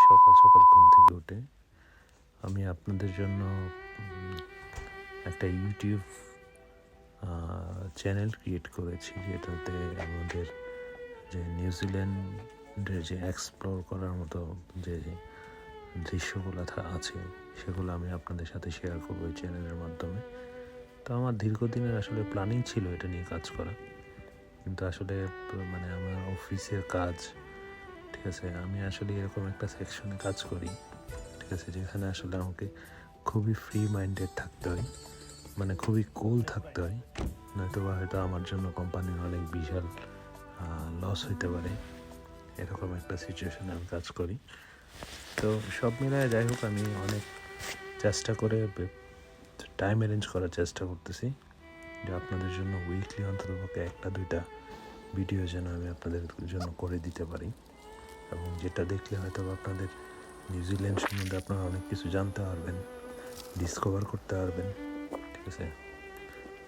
সকাল সকাল ঘুম থেকে উঠে আমি আপনাদের জন্য একটা ইউটিউব চ্যানেল ক্রিয়েট করেছি, যেটাতে আমাদের যে নিউজিল্যান্ডের যে এক্সপ্লোর করার মতো যে দৃশ্যগুলো আছে সেগুলো আমি আপনাদের সাথে শেয়ার করবো এই চ্যানেলের মাধ্যমে। তো আমার দীর্ঘদিনের আসলে প্ল্যানিং ছিল এটা নিয়ে কাজ করা, কিন্তু আসলে মানে আমার অফিসের কাজ, ঠিক আছে, আমি আসলে এরকম একটা সেকশনে কাজ করি, ঠিক আছে, যেখানে আসলে আমাকে খুবই ফ্রি মাইন্ডেড থাকতে হয়, মানে খুবই কুল থাকতে হয়, নয়তো বা হয়তো আমার জন্য কোম্পানির অনেক বিশাল লস হইতে পারে। এরকম একটা সিচুয়েশনে আমি কাজ করি। তো সব মিলায় যাই হোক, আমি অনেক চেষ্টা করে টাইম অ্যারেঞ্জ করার চেষ্টা করতেছি যে আপনাদের জন্য উইকলি অন্ততপক্ষে একটা দুইটা ভিডিও যেন আমি আপনাদের জন্য করে দিতে পারি, এবং যেটা দেখলে হয়তো আপনাদের নিউজিল্যান্ড সম্বন্ধে আপনারা অনেক কিছু জানতে পারবেন, ডিসকভার করতে পারবেন, ঠিক আছে।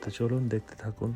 তো চলুন দেখতে থাকুন।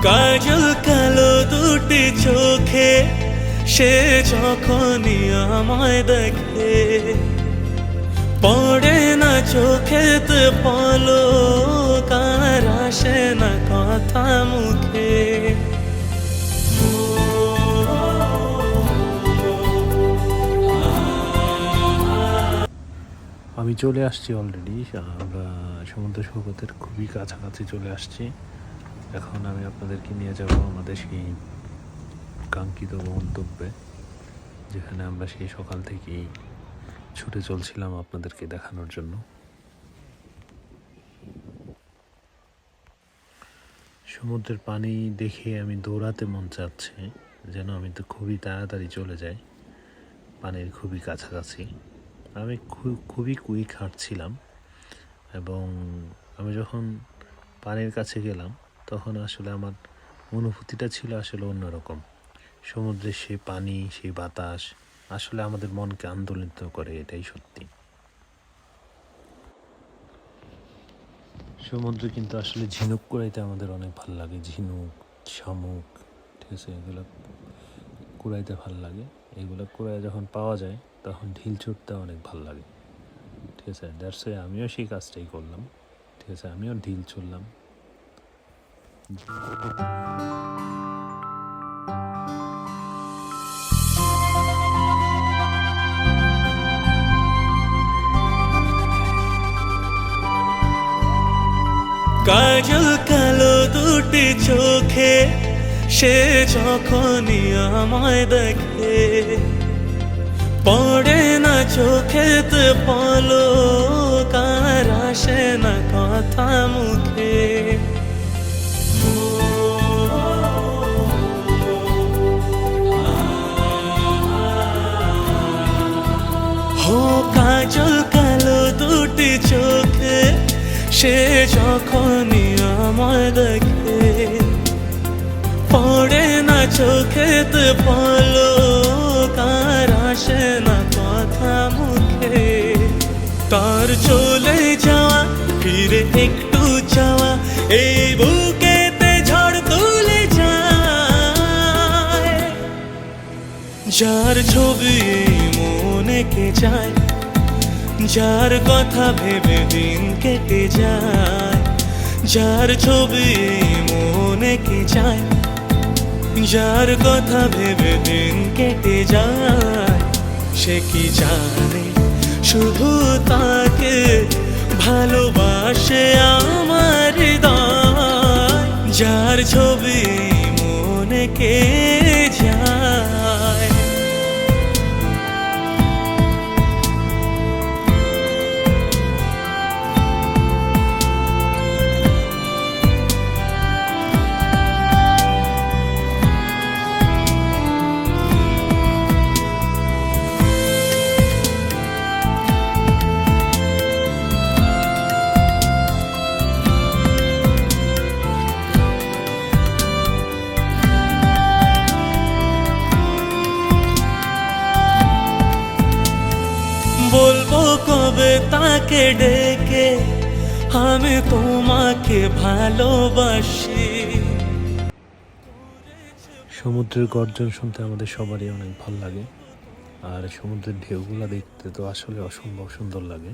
কাজল কালো দুটি চোখে সে যখনই আমায় দেখে, পড়ে না চোখেতে পলক আর আসে না কথা মুখে। আমি চলে আসছি অলরেডি, আমরা সমুদ্র সৈকতের খুবই কাছাকাছি চলে আসছি। এখন আমি আপনাদেরকে নিয়ে যাব আমাদের সেই কাঙ্ক্ষিত গন্তব্যে, যেখানে আমরা সেই সকাল থেকেই ছুটে চলছিলাম আপনাদেরকে দেখানোর জন্য। সমুদ্রের পানি দেখে আমি দৌড়াতে মন চাচ্ছে, যেন আমি তো খুবই তাড়াতাড়ি চলে যাই, পানির খুবই কাছাকাছি। আমি খুবই কুইক হাঁটছিলাম, এবং আমি যখন পানির কাছে গেলাম তখন আসলে আমার অনুভূতিটা ছিল আসলে অন্যরকম। সমুদ্রের সেই পানি, সেই বাতাস আসলে আমাদের মনকে আন্দোলিত করে, এটাই সত্যি। সমুদ্রে কিন্তু আসলে ঝিনুক কুড়াইতে আমাদের অনেক ভালো লাগে, ঝিনুক, শামুক, ঠিক আছে, এগুলো কুড়াইতে ভালো লাগে। এগুলো কুড়াই যখন পাওয়া যায় তখন ঢিল ছুটতে অনেক ভালো লাগে, ঠিক আছে। দ্যাটস ওয়াই আমিও সেই কাজটাই করলাম, ঠিক আছে, আমিও ঢিল ছুড়লাম। কাজল কালো দুটি চোখে সে যখনই আমায় দেখে, পড়ে না চোখেতে পলক আর আসে না কথা মুখে। হো কাজল কালো দুটি চোখে সে যখনই আমায় দেখে, পড়ে না চোখেতে পলক আর আসে না কথা মুখে। তার চলে যাওয়া, ফিরে একটু যাওয়া, এই বুকেতে ঝড় তুলে যায়। যার ছবি মনে কে যায়, যার কথা ভেবে দিন কেটে যায়। যার ছবি মনে কে যায়, যার কথা ভেবে দিন কেটে যায়। সে কি জানে শুধু তাকে ভালোবাসে আমার হৃদয়। যার ছবি মনে কে যায়। বলবো কবে তাকে ডেকে আমি তোমাকে ভালোবাসি। সমুদ্রের গর্জন শুনতে আমাদের সবারই অনেক ভালো লাগে, আর সমুদ্রের ঢেউগুলো দেখতে তো আসলে অসম্ভব সুন্দর লাগে।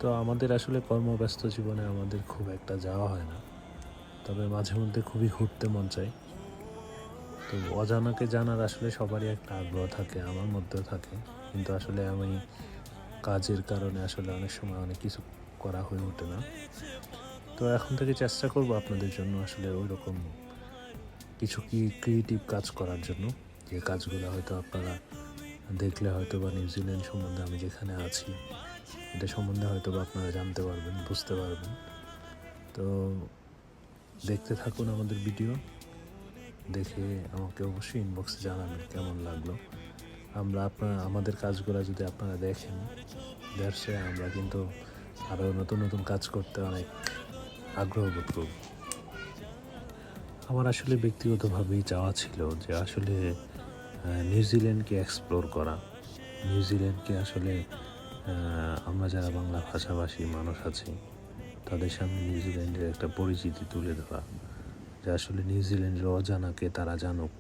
তো আমাদের আসলে কর্মব্যস্ত জীবনে আমাদের খুব একটা যাওয়া হয় না, তবে মাঝে মধ্যে খুবই ঘুরতে মন চায়। তো অজানাকে জানার আসলে সবারই একটা আগ্রহ থাকে, আমার মধ্যেও থাকে, কিন্তু আসলে আমি কাজের কারণে আসলে অনেক সময় অনেক কিছু করা হয়ে ওঠে না। তো এখন থেকে চেষ্টা করব আপনাদের জন্য আসলে ওই রকম কিছু ক্রিয়েটিভ কাজ করার জন্য, যে কাজগুলো হয়তো আপনারা দেখলে হয়তো বা নিউজিল্যান্ড সম্বন্ধে আমি যেখানে আছি এটা সম্বন্ধে হয়তো বা আপনারা জানতে পারবেন, বুঝতে পারবেন। তো দেখতে থাকুন আমাদের ভিডিও, দেখে আমাকে অবশ্যই ইনবক্সে জানাবেন কেমন লাগলো। আমাদের কাজগুলো যদি আপনারা দেখেন, দ্যাটসে আমরা কিন্তু আরও নতুন নতুন কাজ করতে অনেক আগ্রহ বোধ করব। আমার আসলে ব্যক্তিগতভাবেই চাওয়া ছিল যে আসলে নিউজিল্যান্ডকে এক্সপ্লোর করা, নিউজিল্যান্ডকে আসলে আমরা যারা বাংলা ভাষাভাষী মানুষ আছি তাদের সামনে নিউজিল্যান্ডের একটা পরিচিতি তুলে ধরা। যে আসলে নিউজিল্যান্ডের অজানাকে তারা জানুক।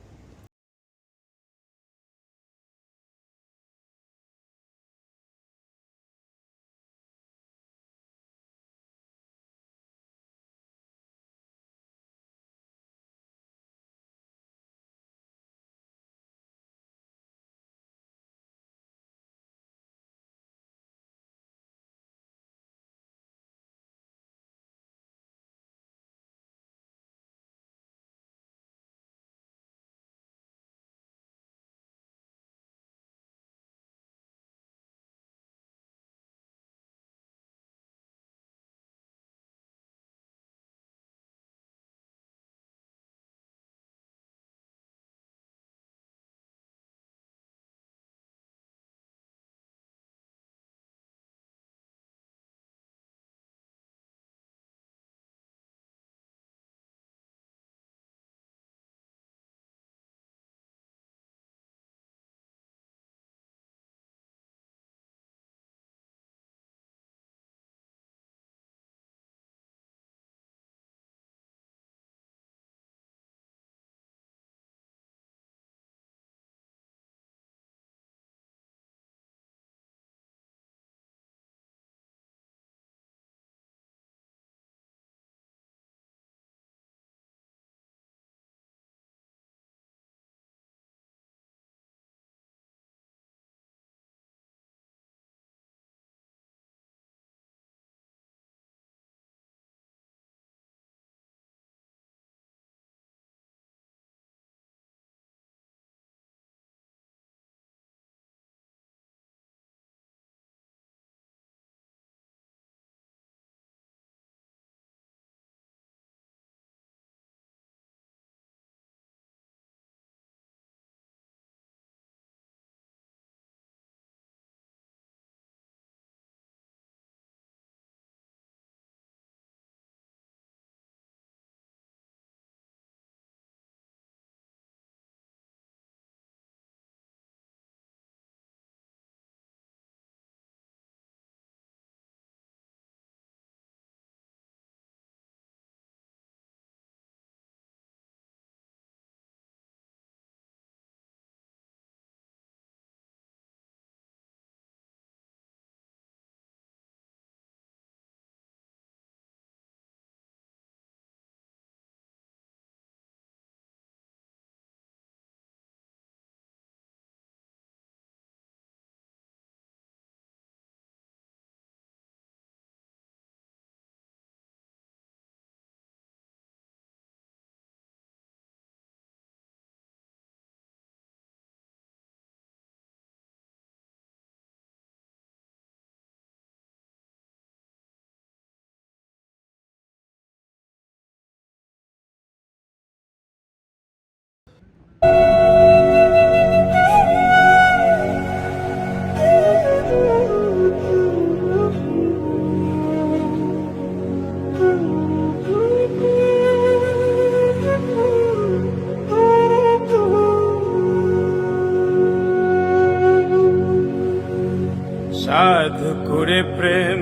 সাধু করে প্রেম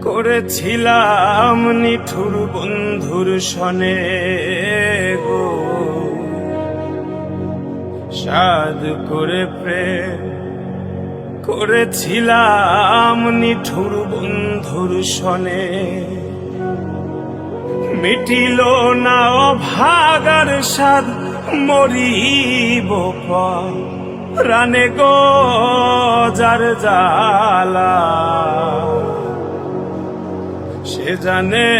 করেছিলাম নিঠুর বন্ধুর সনে গো, সাধু করে প্রেম করেছিলাম নিঠুর বন্ধুর সনে, মিটিল না অভাগার সাধ মরিব প্রাণে গো যার জ্বালা সে জানে।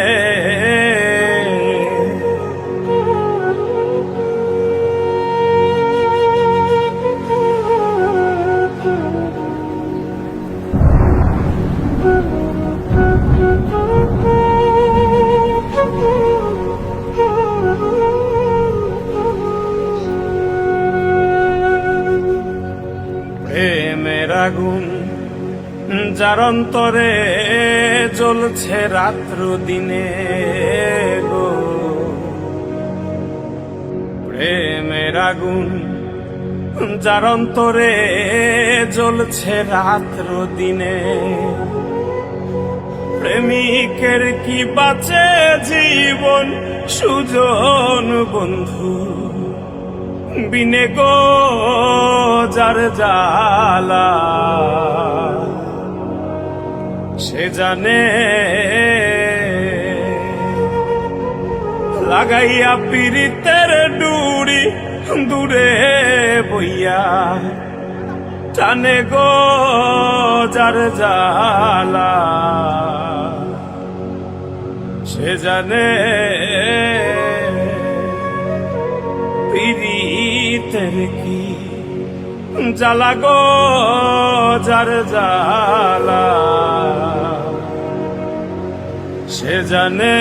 প্রেমের আগুন যার অন্তরে জ্বলছে রাত্র দিনে গো, প্রেমের আগুন যার অন্তরে জ্বলছে রাত্র দিনে, প্রেমিকের কি বাঁচে জীবন সুজন বন্ধু বিনে গো যার জ্বালা সে জানে লাগাইয়া পীড়িতের ডুরি দূরে বইয়া টানে গো যার জ্বালা সে জানে পীড়িতের কি জ্বালা গো যার জ্বালা সে জানে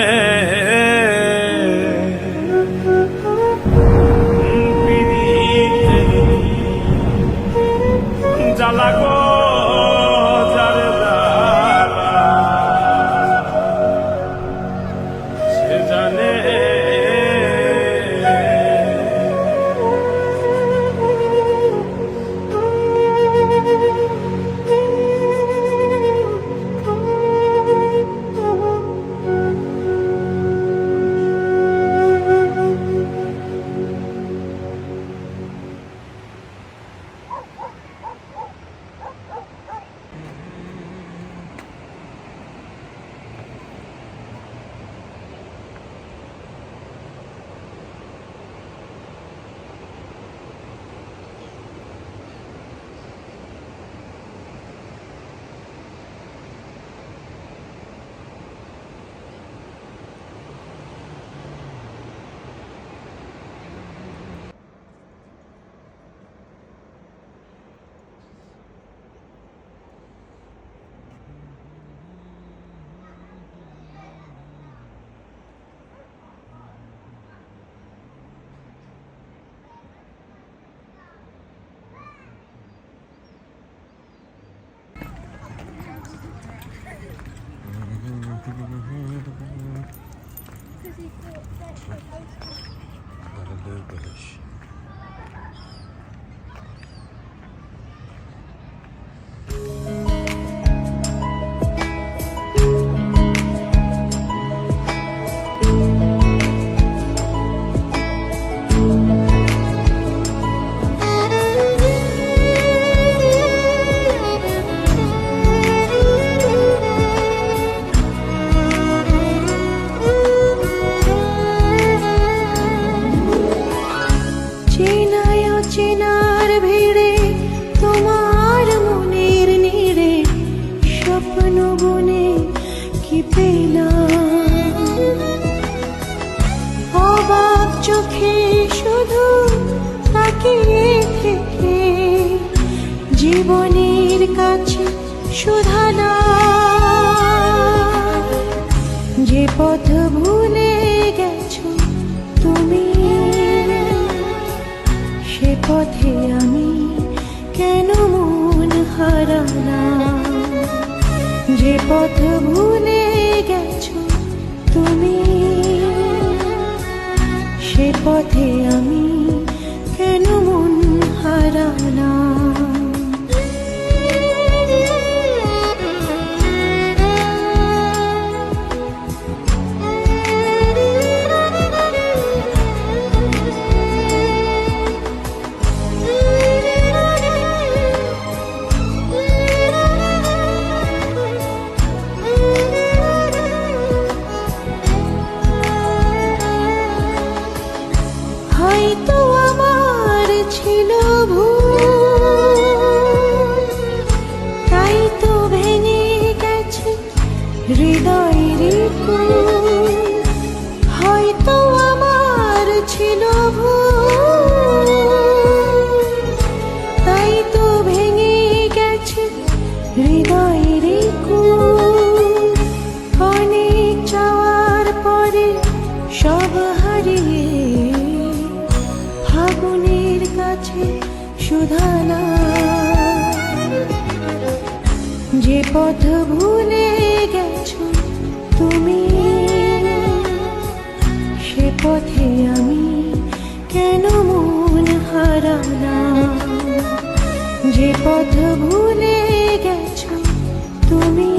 পীড়িতের কি জ্বালা গো যার জ্বালা সে জানে জীবনের কাছে শুধানা যে পথ ভুলে গেছো তুমি সে পথে আমি কেন মন হারানা যে পথ ভুলে গেছো তুমি সে পথে আমি কেন মন হারানা হয়তো আমার ছিল ভুল, তাই তো ভেঙে গেছে হৃদয়ের কুল। হয়তো আমার ছিল ভুল, তাই তো ভেঙে গেছে হৃদয়ের কুল। অনেক চাওয়ার পরে সব হারিয়ে ফাগুনের কাছে শুধানা যে পথ ভুলে গেছো তুমি সে পথে আমি কেন মন হারানা যে পথ ভুলে গেছো তুমি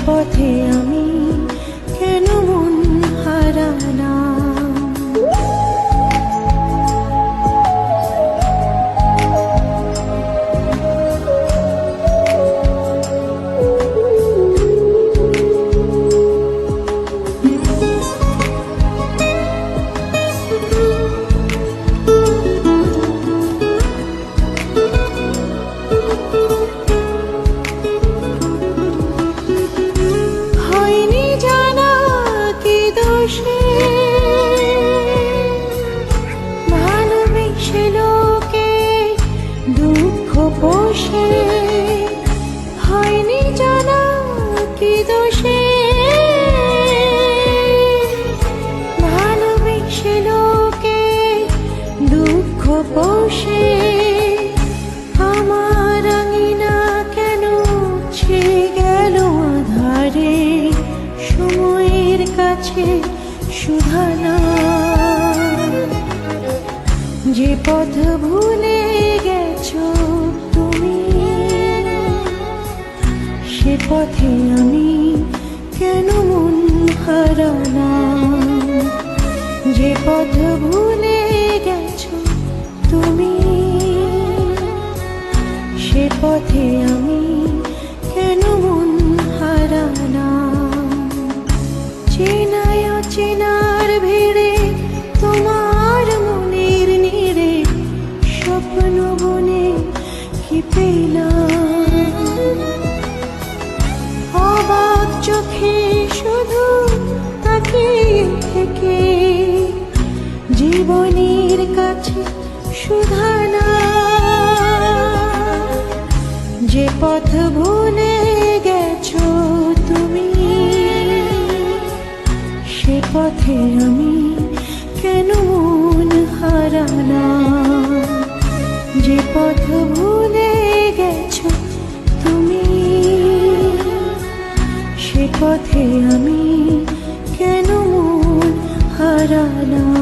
পথে আমি কেন মন হারালাম। হয়নি জানা কি দোষে ভালোবেসে লোকে দুঃখ পোষে, হয়নি জানা কি দোষে ভালোবেসে লোকে দুঃখ পোষে। আমার আঙিনা কেন ছে গেল আধারে, সময়ের কাছে সুধানা যে পথ ভুলে গেছো তুমি, সে পথে আমি কেন মন হারালাম। যে পথ ভুলে গেছো তুমি, সে পথে আমি কেন মন হারালাম। চেনায় অচেনার ভিড়ে তোমার মনের নীড়ে স্বপ্ন বনে কি পেলাম। অবাক চোখে শুধু তাকিয়ে থেকে জীবনের কাছে সুধানা যে পথ ভুলে গেছো তুমি, সে পথে আমি কেন মন হারালাম। যে পথ ভুলে গেছো তুমি, সে পথে আমি কেন মন হারালাম।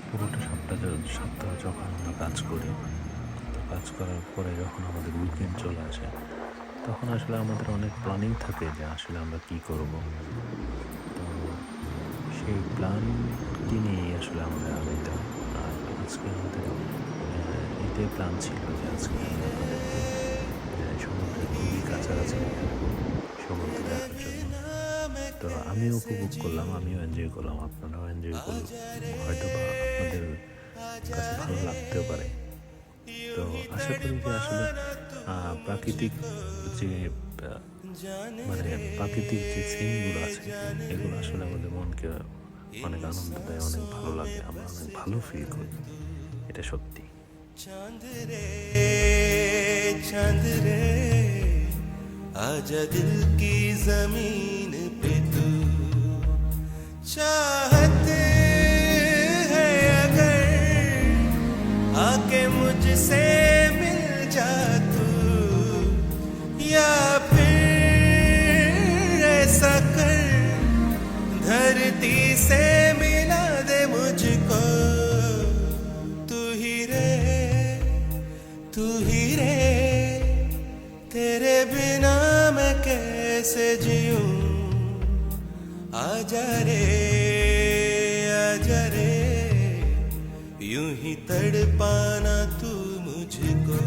পুরোটা সপ্তাহ যখন আমরা কাজ করি, কাজ করার পরে যখন আমাদের উইকেন্ড চলে আসে, তখন আসলে আমাদের অনেক প্ল্যানিং থাকে যে আসলে আমরা কি করব। তো সেই প্ল্যানটি নিয়েই আসলে আমরা আগাইতাম। আর আজকে আমাদের এটাই প্ল্যান ছিল যে আজকে আমরা আপনাদেরকে সমুদ্রের খুবই কাছাকাছি সমুদ্র দেখার জন্য। তো আমিও উপভোগ করলাম, আমিও এনজয় করলাম, আপনারাও এনজয় করলাম, হয়তো বা আপনাদের কাছে ভালো লাগতেও পারে। তো আশা করি যে আসলে প্রাকৃতিক যে প্রাকৃতিক যে সিনগুলো আছে এগুলো আসলে আমাদের মনকে অনেক আনন্দ দেয়, অনেক ভালো লাগে, আমরা অনেক ভালো ফিল করি, এটা সত্যি। चांद रे आजा दिल की जमीन पे तू, चाहते है अगर आके मुझसे मिल जा तू, या फिर ऐसा कर धरती से मिला दे मुझको। तू ही रे तेरे बिना मैं कैसे जीऊं, आजा रे यूं ही तड़पाना तू मुझको।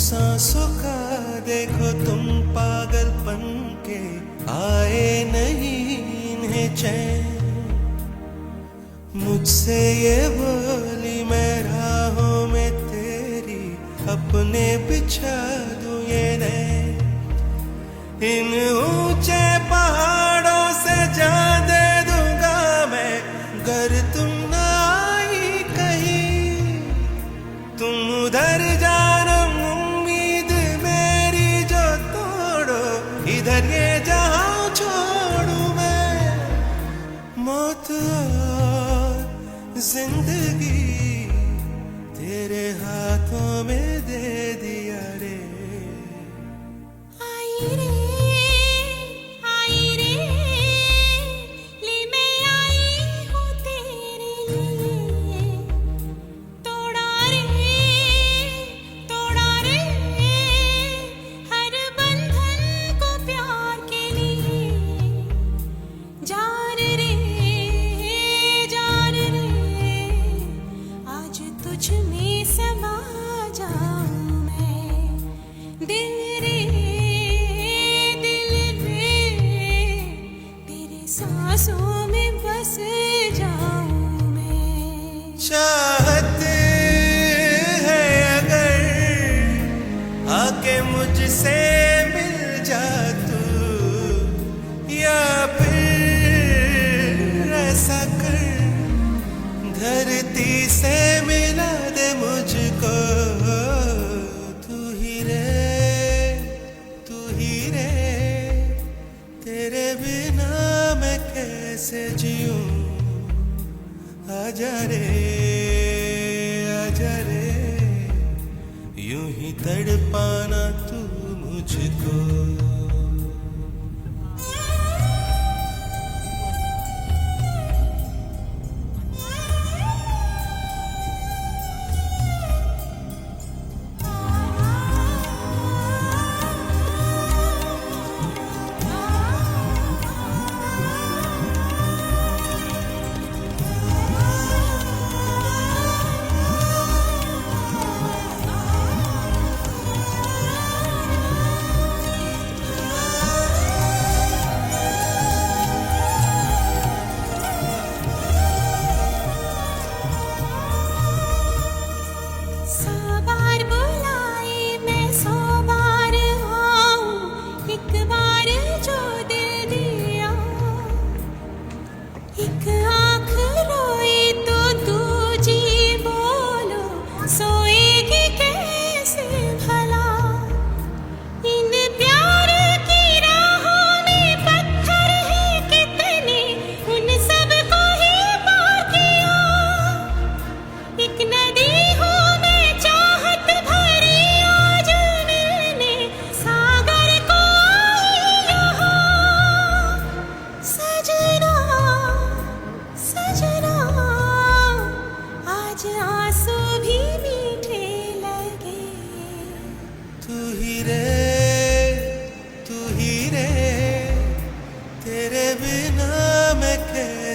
सांसों का देखो तुम पागलपन के आए नहीं इन्हें चैन, मुझसे ये बोली मैं राहों में तेरी अपने बिछा दूं ये नैन इन ऊंचे पहाड़ों से जा दे दूंगा मैं गर तुम ना आई कहीं तुम उधर जाना उम्मीद मेरी जो तोड़ो इधर ये जहां छोड़ू मैं मौत और जिंदगी तेरे हाथों में दे दिया रे आई रे ले मैं आई हूँ तेरे लिए तोड़ा रे हर बंधन को प्यार के लिए जान रे आज तुझ में समा जाऊं मैं दिल में तेरे सांसों में बस जाऊं मैं चाहत है अगर आके मुझसे मिल जा तू या फिर ऐसा कर धरती से मिला दे मुझको तू ही रे तेरे बिना मैं कैसे जीऊं आजा रे यूं ही तड़पाना तू मुझको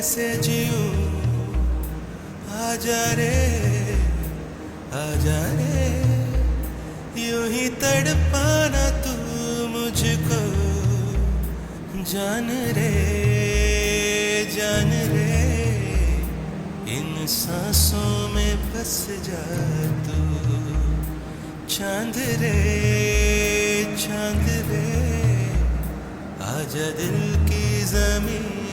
कैसे जीऊं आजा रे यूं ही तड़पाना तू मुझको जान रे इन सांसों में बस जा तू चांद रे आजा दिल की ज़मीं